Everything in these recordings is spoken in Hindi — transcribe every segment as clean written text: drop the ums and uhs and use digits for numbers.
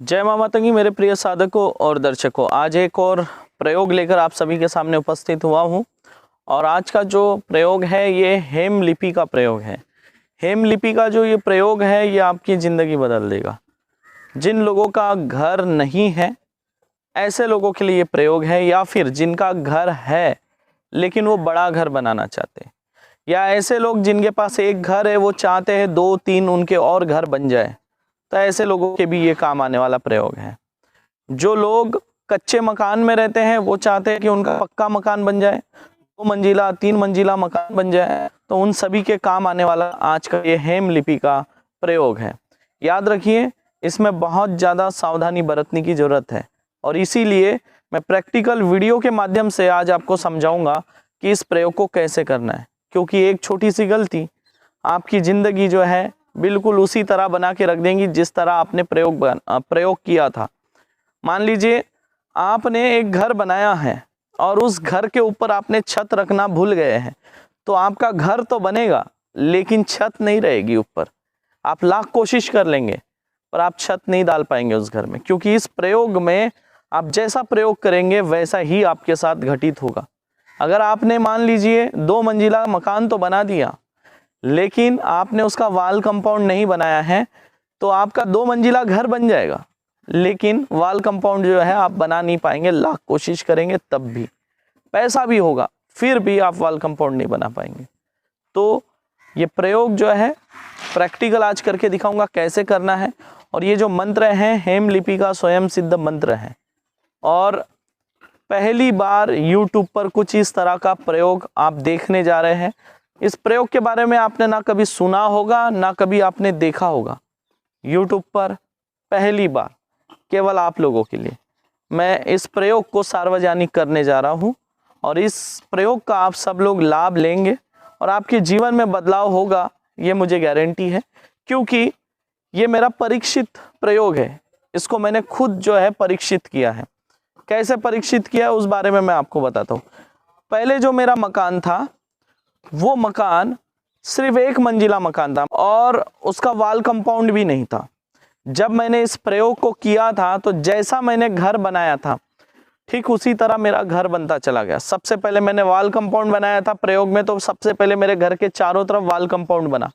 जय मां मातंगी मेरे प्रिय साधकों और दर्शकों, आज एक और प्रयोग लेकर आप सभी के सामने उपस्थित हुआ हूं। और आज का जो प्रयोग है ये हेम लिपि का प्रयोग है। हेम लिपि का जो ये प्रयोग है ये आपकी ज़िंदगी बदल देगा। जिन लोगों का घर नहीं है ऐसे लोगों के लिए ये प्रयोग है, या फिर जिनका घर है लेकिन वो बड़ा घर बनाना चाहते हैं, या ऐसे लोग जिनके पास एक घर है वो चाहते हैं 2-3 उनके और घर बन जाए, तो ऐसे लोगों के भी ये काम आने वाला प्रयोग है। जो लोग कच्चे मकान में रहते हैं वो चाहते हैं कि उनका पक्का मकान बन जाए, 2 मंजिला 3 मंजिला मकान बन जाए, तो उन सभी के काम आने वाला आज का ये हेम लिपि का प्रयोग है। याद रखिए, इसमें बहुत ज़्यादा सावधानी बरतने की ज़रूरत है, और इसीलिए मैं प्रैक्टिकल वीडियो के माध्यम से आज आपको समझाऊंगा कि इस प्रयोग को कैसे करना है। क्योंकि एक छोटी सी गलती आपकी ज़िंदगी जो है बिल्कुल उसी तरह बना के रख देंगी जिस तरह आपने प्रयोग किया था। मान लीजिए आपने एक घर बनाया है और उस घर के ऊपर आपने छत रखना भूल गए हैं, तो आपका घर तो बनेगा लेकिन छत नहीं रहेगी ऊपर। आप लाख कोशिश कर लेंगे पर आप छत नहीं डाल पाएंगे उस घर में, क्योंकि इस प्रयोग में आप जैसा प्रयोग करेंगे वैसा ही आपके साथ घटित होगा। अगर आपने मान लीजिए 2 मंजिला मकान तो बना दिया लेकिन आपने उसका वाल कंपाउंड नहीं बनाया है, तो आपका 2 मंजिला घर बन जाएगा लेकिन वाल कंपाउंड जो है आप बना नहीं पाएंगे। लाख कोशिश करेंगे तब भी, पैसा भी होगा फिर भी आप वाल कंपाउंड नहीं बना पाएंगे। तो ये प्रयोग जो है प्रैक्टिकल आज करके दिखाऊंगा कैसे करना है। और ये जो मंत्र हैं हेम लिपि का स्वयं सिद्ध मंत्र है, और पहली बार YouTube पर कुछ इस तरह का प्रयोग आप देखने जा रहे हैं। इस प्रयोग के बारे में आपने ना कभी सुना होगा ना कभी आपने देखा होगा। YouTube पर पहली बार केवल आप लोगों के लिए मैं इस प्रयोग को सार्वजनिक करने जा रहा हूं, और इस प्रयोग का आप सब लोग लाभ लेंगे और आपके जीवन में बदलाव होगा, ये मुझे गारंटी है। क्योंकि ये मेरा परीक्षित प्रयोग है, इसको मैंने खुद जो है परीक्षित किया है। कैसे परीक्षित किया है उस बारे में मैं आपको बताता हूँ। पहले जो मेरा मकान था वो मकान सिर्फ 1 मंजिला मकान था और उसका वाल कंपाउंड भी नहीं था। जब मैंने इस प्रयोग को किया था तो जैसा मैंने घर बनाया था ठीक उसी तरह मेरा घर बनता चला गया। सबसे पहले मैंने वाल कंपाउंड बनाया था प्रयोग में, तो सबसे पहले मेरे घर के चारों तरफ वाल कंपाउंड बना।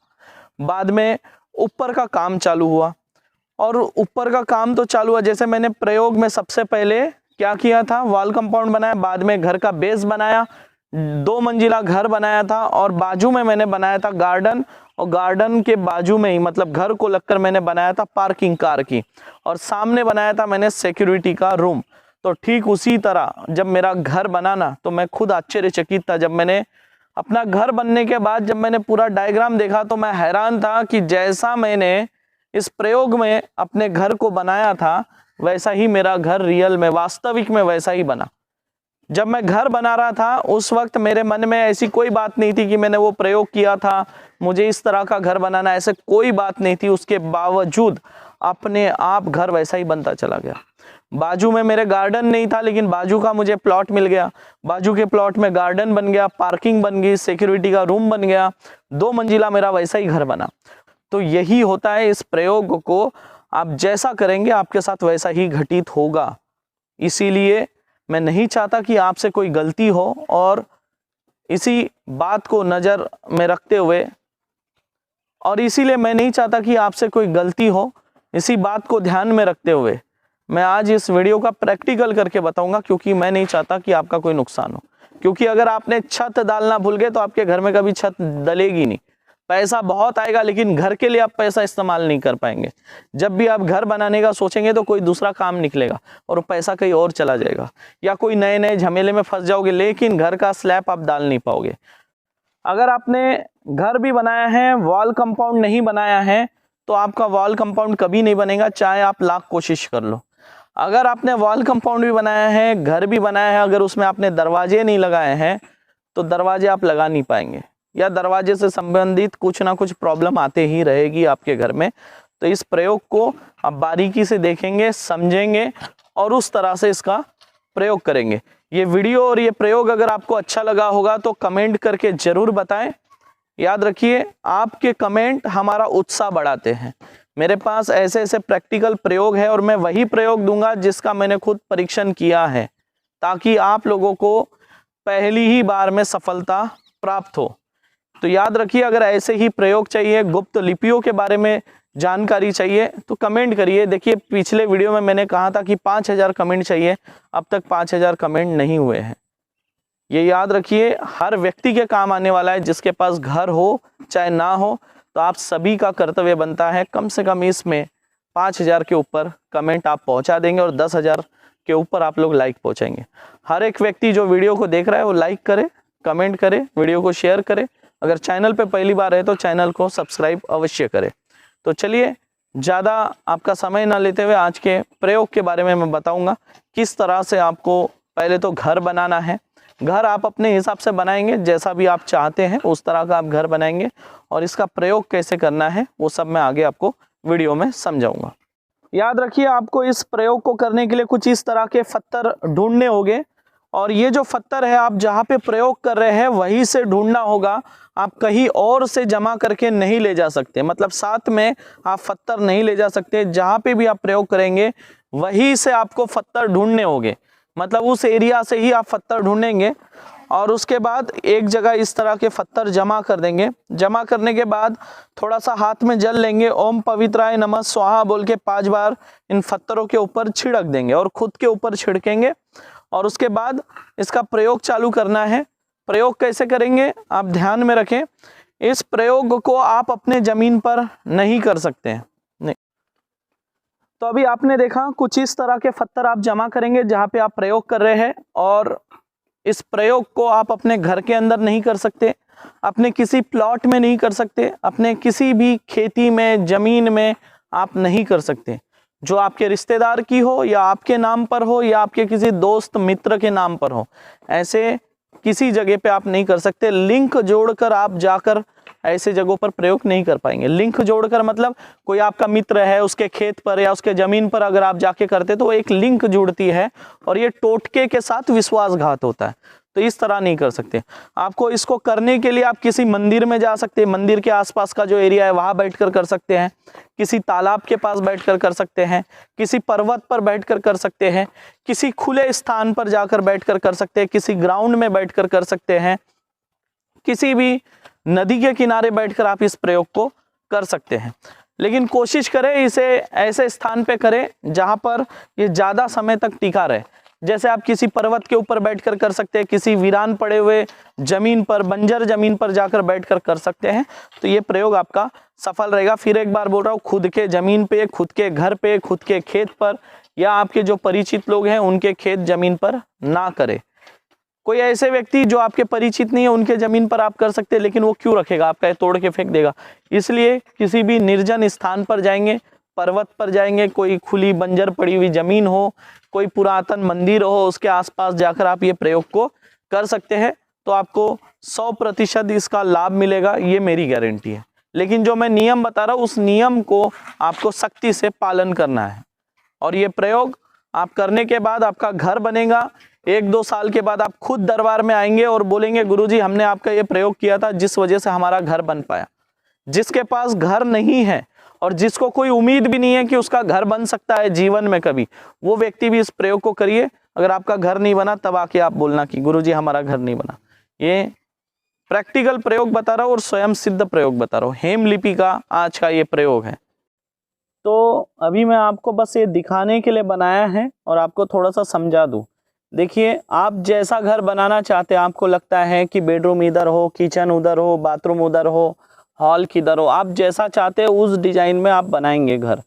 बाद में ऊपर का काम चालू हुआ, और ऊपर का काम तो चालू हुआ, जैसे मैंने प्रयोग में सबसे पहले क्या किया था, वाल कंपाउंड बनाया, बाद में घर का बेस बनाया, 2 मंजिला घर बनाया था, और बाजू में मैंने बनाया था गार्डन, और गार्डन के बाजू में ही मतलब घर को लगकर मैंने बनाया था पार्किंग कार की, और सामने बनाया था मैंने सिक्योरिटी का रूम। तो ठीक उसी तरह जब मेरा घर बना ना, तो मैं खुद आश्चर्यचकित था। जब मैंने अपना घर बनने के बाद जब मैंने पूरा डायग्राम देखा तो मैं हैरान था कि जैसा मैंने इस प्रयोग में अपने घर को बनाया था वैसा ही मेरा घर रियल में वास्तविक में वैसा ही बना। जब मैं घर बना रहा था उस वक्त मेरे मन में ऐसी कोई बात नहीं थी कि मैंने वो प्रयोग किया था मुझे इस तरह का घर बनाना, ऐसे कोई बात नहीं थी। उसके बावजूद अपने आप घर वैसा ही बनता चला गया। बाजू में मेरे गार्डन नहीं था लेकिन बाजू का मुझे प्लॉट मिल गया, बाजू के प्लॉट में गार्डन बन गया, पार्किंग बन गई, सिक्योरिटी का रूम बन गया, 2 मंजिला मेरा वैसा ही घर बना। तो यही होता है, इस प्रयोग को आप जैसा करेंगे आपके साथ वैसा ही घटित होगा। इसीलिए मैं नहीं चाहता कि आपसे कोई गलती हो, और इसी बात को नज़र में रखते हुए, और इसीलिए मैं नहीं चाहता कि आपसे कोई गलती हो, इसी बात को ध्यान में रखते हुए मैं आज इस वीडियो का प्रैक्टिकल करके बताऊंगा, क्योंकि मैं नहीं चाहता कि आपका कोई नुकसान हो। क्योंकि अगर आपने छत डालना भूल गए तो आपके घर में कभी छत डलेगी नहीं। पैसा बहुत आएगा लेकिन घर के लिए आप पैसा इस्तेमाल नहीं कर पाएंगे। जब भी आप घर बनाने का सोचेंगे तो कोई दूसरा काम निकलेगा और पैसा कहीं और चला जाएगा, या कोई नए नए झमेले में फंस जाओगे, लेकिन घर का स्लैब आप डाल नहीं पाओगे। अगर आपने घर भी बनाया है वॉल कंपाउंड नहीं बनाया है तो आपका वॉल कंपाउंड कभी नहीं बनेगा, चाहे आप लाख कोशिश कर लो। अगर आपने वॉल कंपाउंड भी बनाया है, घर भी बनाया है, अगर उसमें आपने दरवाजे नहीं लगाए हैं तो दरवाजे आप लगा नहीं पाएंगे, या दरवाजे से संबंधित कुछ ना कुछ प्रॉब्लम आते ही रहेगी आपके घर में। तो इस प्रयोग को आप बारीकी से देखेंगे, समझेंगे और उस तरह से इसका प्रयोग करेंगे। ये वीडियो और ये प्रयोग अगर आपको अच्छा लगा होगा तो कमेंट करके जरूर बताएं। याद रखिए, आपके कमेंट हमारा उत्साह बढ़ाते हैं। मेरे पास ऐसे ऐसे प्रैक्टिकल प्रयोग है और मैं वही प्रयोग दूंगा जिसका मैंने खुद परीक्षण किया है, ताकि आप लोगों को पहली ही बार में सफलता प्राप्त हो। तो याद रखिए, अगर ऐसे ही प्रयोग चाहिए, गुप्त लिपियों के बारे में जानकारी चाहिए तो कमेंट करिए। देखिए पिछले वीडियो में मैंने कहा था कि 5000 कमेंट चाहिए, अब तक 5000 कमेंट नहीं हुए हैं। ये याद रखिए, हर व्यक्ति के काम आने वाला है, जिसके पास घर हो चाहे ना हो। तो आप सभी का कर्तव्य बनता है कम से कम इसमें 5000 के ऊपर कमेंट आप पहुंचा देंगे और 10,000 के ऊपर आप लोग लाइक पहुंचाएंगे। हर एक व्यक्ति जो वीडियो को देख रहा है वो लाइक करे, कमेंट करे, वीडियो को शेयर करे। अगर चैनल पे पहली बार है तो चैनल को सब्सक्राइब अवश्य करें। तो चलिए, ज़्यादा आपका समय ना लेते हुए आज के प्रयोग के बारे में मैं बताऊंगा किस तरह से आपको पहले तो घर बनाना है। घर आप अपने हिसाब से बनाएंगे, जैसा भी आप चाहते हैं उस तरह का आप घर बनाएंगे, और इसका प्रयोग कैसे करना है वो सब मैं आगे आपको वीडियो में समझाऊंगा। याद रखिए, आपको इस प्रयोग को करने के लिए कुछ इस तरह के पत्थर ढूंढने होंगे, और ये जो पत्थर है आप जहाँ पे प्रयोग कर रहे हैं वहीं से ढूंढना होगा। आप कहीं और से जमा करके नहीं ले जा सकते, मतलब साथ में आप पत्थर नहीं ले जा सकते। जहाँ पे भी आप प्रयोग करेंगे वहीं से आपको पत्थर ढूंढने होंगे, मतलब उस एरिया से ही आप पत्थर ढूंढेंगे। और उसके बाद एक जगह इस तरह के पत्थर जमा कर देंगे। जमा करने के बाद थोड़ा सा हाथ में जल लेंगे, ओम पवित्राय नमः स्वाहा बोल के 5 बार इन पत्थरों के ऊपर छिड़क देंगे और खुद के ऊपर छिड़केंगे। और उसके बाद इसका प्रयोग चालू करना है। प्रयोग कैसे करेंगे आप ध्यान में रखें, इस प्रयोग को आप अपने जमीन पर नहीं कर सकते हैं। नहीं, तो अभी आपने देखा कुछ इस तरह के पत्थर आप जमा करेंगे जहां पे आप प्रयोग कर रहे हैं, और इस प्रयोग को आप अपने घर के अंदर नहीं कर सकते, अपने किसी प्लॉट में नहीं कर सकते, अपने किसी भी खेती में जमीन में आप नहीं कर सकते। जो आपके रिश्तेदार की हो या आपके नाम पर हो या आपके किसी दोस्त मित्र के नाम पर हो, ऐसे किसी जगह पे आप नहीं कर सकते। लिंक जोड़कर आप जाकर ऐसे जगहों पर प्रयोग नहीं कर पाएंगे। लिंक जोड़कर मतलब कोई आपका मित्र है, उसके खेत पर या उसके जमीन पर अगर आप जाके करते तो एक लिंक जुड़ती है, और ये टोटके के साथ विश्वासघात होता है। तो इस तरह नहीं कर सकते। आपको इसको करने के लिए आप किसी मंदिर में जा सकते हैं, मंदिर के आसपास का जो एरिया है वहां बैठकर कर सकते हैं, किसी तालाब के पास बैठकर कर सकते हैं, किसी पर्वत पर बैठकर कर सकते हैं, किसी खुले स्थान पर जाकर बैठकर कर सकते हैं, किसी ग्राउंड में बैठकर कर सकते हैं, किसी भी नदी के किनारे बैठकर आप इस प्रयोग को कर सकते हैं। लेकिन कोशिश करें इसे ऐसे स्थान पे करें जहां पर ये ज़्यादा समय तक टिका रहे। जैसे आप किसी पर्वत के ऊपर बैठकर कर सकते हैं, किसी वीरान पड़े हुए जमीन पर, बंजर जमीन पर जाकर बैठकर कर सकते हैं। तो ये प्रयोग आपका सफल रहेगा। फिर एक बार बोल रहा हूँ, खुद के जमीन पे, खुद के घर पे, खुद के खेत पर, या आपके जो परिचित लोग हैं उनके खेत जमीन पर ना करें। कोई ऐसे व्यक्ति जो आपके परिचित नहीं है उनके जमीन पर आप कर सकते हैं, लेकिन वो क्यों रखेगा, आपका तोड़ के फेंक देगा। इसलिए किसी भी निर्जन स्थान पर जाएंगे, पर्वत पर जाएंगे, कोई खुली बंजर पड़ी हुई जमीन हो, कोई पुरातन मंदिर हो, उसके आसपास जाकर आप ये प्रयोग को कर सकते हैं। तो आपको 100% इसका लाभ मिलेगा, ये मेरी गारंटी है। लेकिन जो मैं नियम बता रहा हूँ उस नियम को आपको सख्ती से पालन करना है। और ये प्रयोग आप करने के बाद आपका घर बनेगा। 1-2 साल के बाद आप खुद दरबार में आएंगे और बोलेंगे, गुरुजी हमने आपका ये प्रयोग किया था जिस वजह से हमारा घर बन पाया। जिसके पास घर नहीं है और जिसको कोई उम्मीद भी नहीं है कि उसका घर बन सकता है जीवन में कभी, वो व्यक्ति भी इस प्रयोग को करिए। अगर आपका घर नहीं बना तब आके आप बोलना कि गुरुजी हमारा घर नहीं बना। ये प्रैक्टिकल प्रयोग बता रहा हूँ और स्वयं सिद्ध प्रयोग बता रहा हूँ। हेम लिपि का आज का ये प्रयोग है। तो अभी मैं आपको बस ये दिखाने के लिए बनाया है और आपको थोड़ा सा समझा दूँ। देखिए, आप जैसा घर बनाना चाहते हैं, आपको लगता है कि बेडरूम इधर हो, किचन उधर हो, बाथरूम उधर हो, हॉल किधर हो, आप जैसा चाहते हैं उस डिजाइन में आप बनाएंगे घर।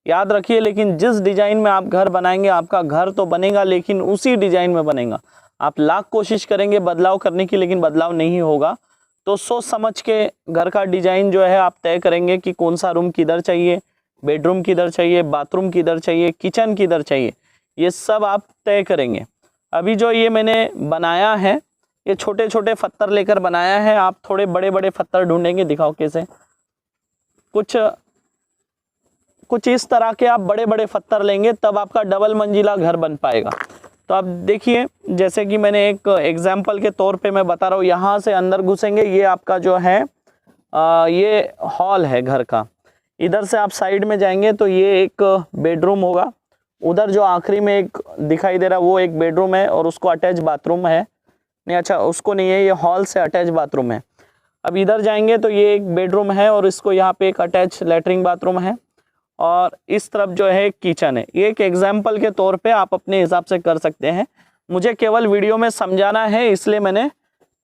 याद रखिए, लेकिन जिस डिजाइन में आप घर बनाएंगे आपका घर तो बनेगा, लेकिन उसी डिजाइन में बनेगा। आप लाख कोशिश करेंगे बदलाव करने की, लेकिन बदलाव नहीं होगा। तो सोच समझ के घर का डिजाइन जो है आप तय करेंगे कि कौन सा रूम किधर चाहिए, बेडरूम किधर चाहिए, बाथरूम किधर चाहिए, किचन किधर चाहिए, ये सब आप तय करेंगे। अभी जो ये मैंने बनाया है, ये छोटे छोटे पत्थर लेकर बनाया है। आप थोड़े बड़े बड़े पत्थर ढूंढेंगे, दिखाओ कैसे। कुछ इस तरह के आप बड़े बड़े पत्थर लेंगे, तब आपका डबल मंजिला घर बन पाएगा। तो आप देखिए, जैसे कि मैंने एक एग्जाम्पल के तौर पे मैं बता रहा हूँ, यहाँ से अंदर घुसेंगे, ये आपका जो है ये हॉल है घर का। इधर से आप साइड में जाएंगे तो ये एक बेडरूम होगा, उधर जो आखिरी में एक दिखाई दे रहा है वो एक बेडरूम है और उसको अटैच बाथरूम है, नहीं अच्छा उसको नहीं है, ये हॉल से अटैच बाथरूम है। अब इधर जाएंगे तो ये एक बेडरूम है और इसको यहाँ पे एक अटैच लेटरिन बाथरूम है और इस तरफ जो है किचन है। ये एक एग्जाम्पल के तौर पे आप अपने हिसाब से कर सकते हैं, मुझे केवल वीडियो में समझाना है इसलिए मैंने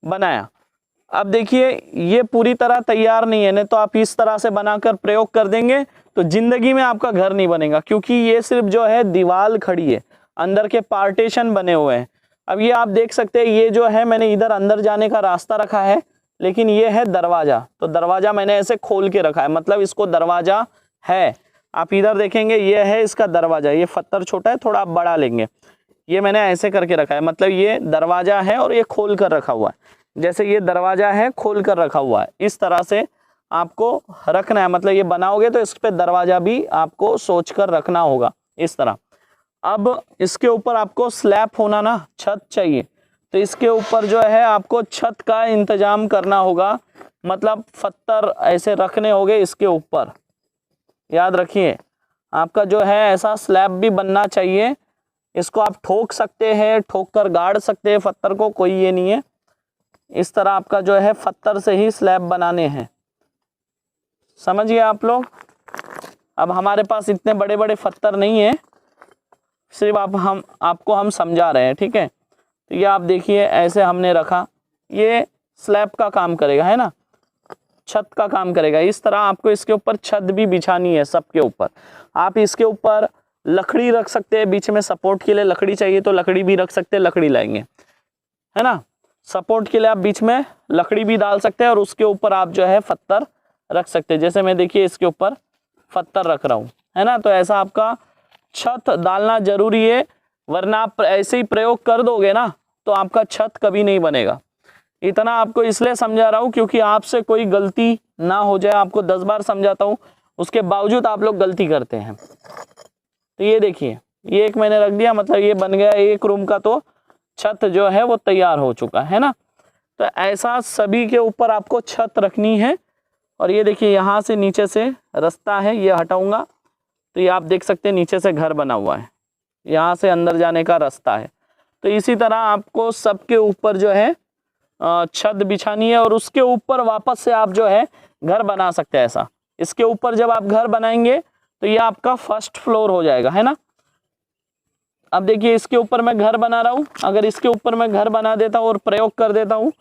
बनाया। अब देखिए ये पूरी तरह तैयार नहीं है, नहीं तो आप इस तरह से बनाकर प्रयोग कर देंगे तो जिंदगी में आपका घर नहीं बनेगा, क्योंकि ये सिर्फ जो है दीवार खड़ी है, अंदर के पार्टीशन बने हुए हैं। अब ये आप देख सकते हैं, ये जो है मैंने इधर अंदर जाने का रास्ता रखा है, लेकिन ये है दरवाजा, तो दरवाजा मैंने ऐसे खोल के रखा है, मतलब इसको दरवाजा है। आप इधर देखेंगे ये है इसका दरवाजा, ये पत्थर छोटा है, थोड़ा आप बड़ा लेंगे, ये मैंने ऐसे करके रखा है, मतलब ये दरवाजा है और ये खोल कर रखा हुआ है। जैसे ये दरवाजा है खोल कर रखा हुआ है, इस तरह से आपको रखना है, मतलब ये बनाओगे तो इस पे दरवाजा भी आपको सोच कर रखना होगा इस तरह। अब इसके ऊपर आपको स्लैब होना ना, छत चाहिए, तो इसके ऊपर जो है आपको छत का इंतजाम करना होगा, मतलब पत्थर ऐसे रखने होंगे इसके ऊपर। याद रखिए आपका जो है ऐसा स्लैब भी बनना चाहिए, इसको आप ठोक सकते हैं, ठोक कर गाड़ सकते हैं पत्थर को, कोई ये नहीं है। इस तरह आपका जो है पत्थर से ही स्लैब बनाने हैं, समझिए आप लोग। अब हमारे पास इतने बड़े बड़े पत्थर नहीं है, सिर्फ आपको हम समझा रहे हैं, ठीक है। तो ये आप देखिए ऐसे हमने रखा, ये स्लैब का काम करेगा, है ना, छत का काम करेगा। इस तरह आपको इसके ऊपर छत भी बिछानी है सबके ऊपर। आप इसके ऊपर लकड़ी रख सकते हैं, बीच में सपोर्ट के लिए लकड़ी चाहिए तो लकड़ी भी रख सकते हैं, लकड़ी लाएंगे, है ना। सपोर्ट के लिए आप बीच में लकड़ी भी डाल सकते हैं और उसके ऊपर आप जो है पत्थर रख सकते हैं। जैसे मैं देखिए इसके ऊपर पत्थर रख रहा हूँ, है ना। तो ऐसा आपका छत डालना जरूरी है, वरना आप ऐसे ही प्रयोग कर दोगे ना तो आपका छत कभी नहीं बनेगा। इतना आपको इसलिए समझा रहा हूँ क्योंकि आपसे कोई गलती ना हो जाए। आपको 10 बार समझाता हूँ, उसके बावजूद आप लोग गलती करते हैं। तो ये देखिए ये एक मैंने रख दिया, मतलब ये बन गया एक रूम का, तो छत जो है वो तैयार हो चुका है ना। तो ऐसा सभी के ऊपर आपको छत रखनी है। और ये देखिए यहाँ से नीचे से रास्ता है, ये हटाऊंगा तो ये आप देख सकते हैं नीचे से घर बना हुआ है, यहाँ से अंदर जाने का रास्ता है। तो इसी तरह आपको सबके ऊपर जो है छत बिछानी है और उसके ऊपर वापस से आप जो है घर बना सकते हैं ऐसा। इसके ऊपर जब आप घर बनाएंगे तो ये आपका फर्स्ट फ्लोर हो जाएगा, है ना। अब देखिए इसके ऊपर मैं घर बना रहा हूँ, अगर इसके ऊपर मैं घर बना देता हूँ और प्रयोग कर देता हूँ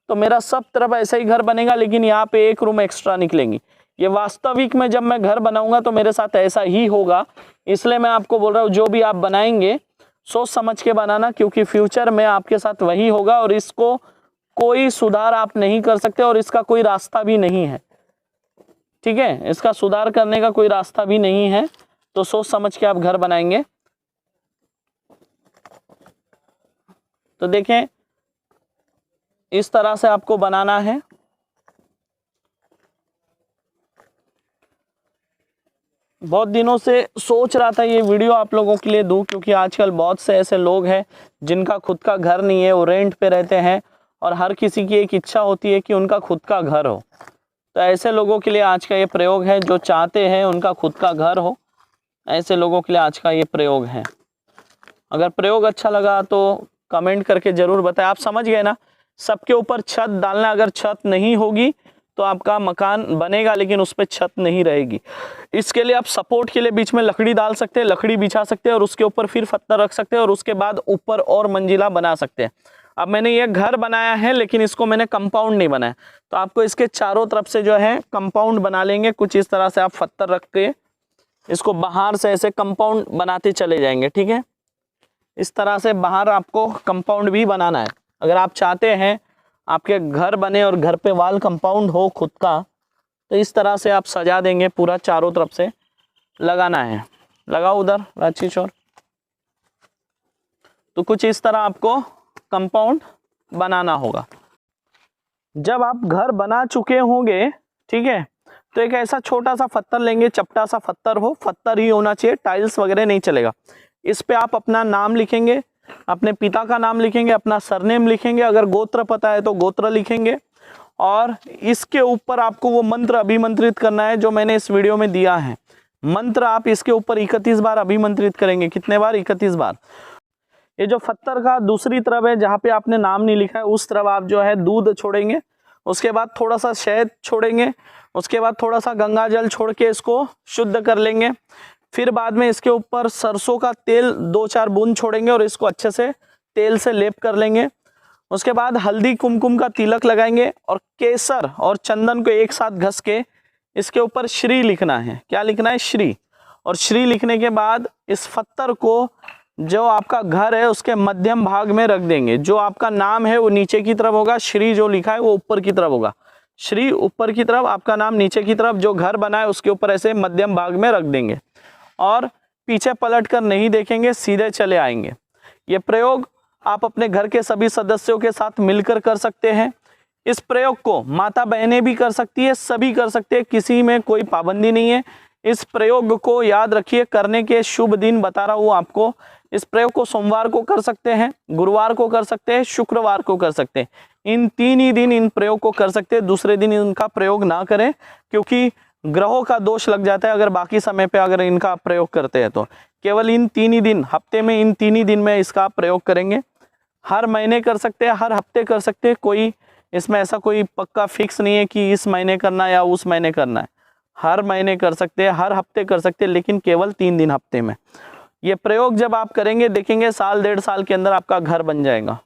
तो मेरा सब तरफ ऐसा ही घर बनेगा, लेकिन यहाँ पे एक रूम एक्स्ट्रा निकलेंगी। ये वास्तविक में जब मैं घर बनाऊंगा तो मेरे साथ ऐसा ही होगा, इसलिए मैं आपको बोल रहा हूँ जो भी आप बनाएंगे सोच समझ के बनाना, क्योंकि फ्यूचर में आपके साथ वही होगा और इसको कोई सुधार आप नहीं कर सकते और इसका कोई रास्ता भी नहीं है, ठीक है। इसका सुधार करने का कोई रास्ता भी नहीं है, तो सोच समझ के आप घर बनाएंगे। तो देखें इस तरह से आपको बनाना है। बहुत दिनों से सोच रहा था ये वीडियो आप लोगों के लिए दूं, क्योंकि आजकल बहुत से ऐसे लोग हैं जिनका खुद का घर नहीं है, वो रेंट पे रहते हैं और हर किसी की एक इच्छा होती है कि उनका खुद का घर हो। तो ऐसे लोगों के लिए आज का ये प्रयोग है, जो चाहते हैं उनका खुद का घर हो, ऐसे लोगों के लिए आज का ये प्रयोग है। अगर प्रयोग अच्छा लगा तो कमेंट करके ज़रूर बताएं। आप समझ गए ना, सबके ऊपर छत डालना। अगर छत नहीं होगी तो आपका मकान बनेगा लेकिन उस पर छत नहीं रहेगी। इसके लिए आप सपोर्ट के लिए बीच में लकड़ी डाल सकते हैं, लकड़ी बिछा सकते हैं और उसके ऊपर फिर पत्थर रख सकते हैं और उसके बाद ऊपर और मंजिला बना सकते हैं। अब मैंने ये घर बनाया है लेकिन इसको मैंने कंपाउंड नहीं बनाया, तो आपको इसके चारों तरफ से जो है कंपाउंड बना लेंगे। कुछ इस तरह से आप पत्थर रख के इसको बाहर से ऐसे कंपाउंड बनाते चले जाएंगे, ठीक है। इस तरह से बाहर आपको कंपाउंड भी बनाना है। अगर आप चाहते हैं आपके घर बने और घर पे वाल कंपाउंड हो खुद का, तो इस तरह से आप सजा देंगे, पूरा चारों तरफ से लगाना है। लगाओ उधर रांची चोर। तो कुछ इस तरह आपको कंपाउंड बनाना होगा। जब आप घर बना चुके होंगे, ठीक है, तो एक ऐसा छोटा सा पत्थर लेंगे, चपटा सा पत्थर हो, पत्थर ही होना चाहिए, टाइल्स वगैरह नहीं चलेगा। इस पे आप अपना नाम लिखेंगे, अपने पिता का नाम लिखेंगे, अपना सरनेम लिखेंगे, अगर गोत्र पता है तो गोत्र लिखेंगे और इसके ऊपर आपको वो मंत्र अभिमंत्रित करना है जो मैंने इस वीडियो में दिया है। मंत्र आप इसके ऊपर 31 बार अभिमंत्रित करेंगे। कितने बार? 31 बार। ये जो पत्थर का दूसरी तरफ है जहाँ पे आपने नाम नहीं लिखा है, उस तरफ आप जो है दूध छोड़ेंगे, उसके बाद थोड़ा सा शहद छोड़ेंगे, उसके बाद थोड़ा सा गंगा जल छोड़ के इसको शुद्ध कर लेंगे। फिर बाद में इसके ऊपर सरसों का तेल 2-4 बूंद छोड़ेंगे और इसको अच्छे से तेल से लेप कर लेंगे। उसके बाद हल्दी कुमकुम का तिलक लगाएंगे और केसर और चंदन को एक साथ घस के इसके ऊपर श्री लिखना है। क्या लिखना है? श्री। और श्री लिखने के बाद इस पत्थर को जो आपका घर है उसके मध्यम भाग में रख देंगे। जो आपका नाम है वो नीचे की तरफ होगा, श्री जो लिखा है वो ऊपर की तरफ होगा। श्री ऊपर की तरफ, आपका नाम नीचे की तरफ, जो घर बना है उसके ऊपर ऐसे मध्यम भाग में रख देंगे और पीछे पलट कर नहीं देखेंगे, सीधे चले आएंगे। ये प्रयोग आप अपने घर के सभी सदस्यों के साथ मिलकर कर सकते हैं। इस प्रयोग को माता बहनें भी कर सकती है, सभी कर सकते हैं, किसी में कोई पाबंदी नहीं है। इस प्रयोग को याद रखिए, करने के शुभ दिन बता रहा हूँ आपको। इस प्रयोग को सोमवार को कर सकते हैं, गुरुवार को कर सकते हैं, शुक्रवार को कर सकते हैं। इन 3 ही दिन इन प्रयोग को कर सकते हैं। दूसरे दिन इनका प्रयोग ना करें क्योंकि ग्रहों का दोष लग जाता है अगर बाकी समय पे अगर इनका प्रयोग करते हैं तो। केवल इन 3 ही दिन, हफ्ते में इन 3 ही दिन में इसका प्रयोग करेंगे। हर महीने कर सकते हैं, हर हफ्ते कर सकते हैं, कोई इसमें ऐसा कोई पक्का फिक्स नहीं है कि इस महीने करना है या उस महीने करना है। हर महीने कर सकते हैं, हर हफ्ते कर सकते हैं, लेकिन केवल 3 दिन हफ्ते में। ये प्रयोग जब आप करेंगे देखेंगे 1.5 साल के अंदर आपका घर बन जाएगा।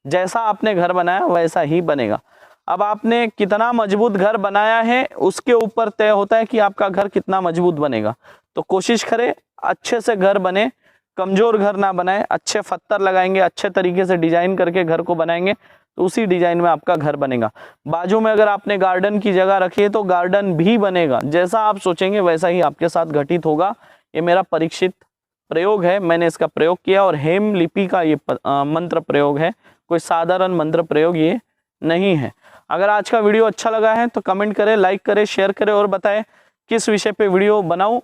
जैसा आपने घर बनाया वैसा ही बनेगा। अब आपने कितना मजबूत घर बनाया है उसके ऊपर तय होता है कि आपका घर कितना मजबूत बनेगा। तो कोशिश करें अच्छे से घर बने, कमजोर घर ना बनाए। अच्छे पत्थर लगाएंगे, अच्छे तरीके से डिजाइन करके घर को बनाएंगे तो उसी डिजाइन में आपका घर बनेगा। बाजू में अगर आपने गार्डन की जगह रखी है तो गार्डन भी बनेगा। जैसा आप सोचेंगे वैसा ही आपके साथ घटित होगा। ये मेरा परीक्षित प्रयोग है, मैंने इसका प्रयोग किया और हेम लिपि का ये मंत्र प्रयोग है, कोई साधारण मंत्र प्रयोग ये नहीं है। अगर आज का वीडियो अच्छा लगा है तो कमेंट करें, लाइक करें, शेयर करें और बताएं किस विषय पे वीडियो बनाऊं।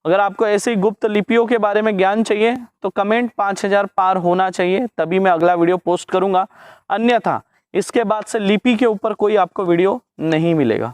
अगर आपको ऐसी गुप्त लिपियों के बारे में ज्ञान चाहिए तो कमेंट 5000 पार होना चाहिए, तभी मैं अगला वीडियो पोस्ट करूंगा। अन्यथा इसके बाद से लिपि के ऊपर कोई आपको वीडियो नहीं मिलेगा।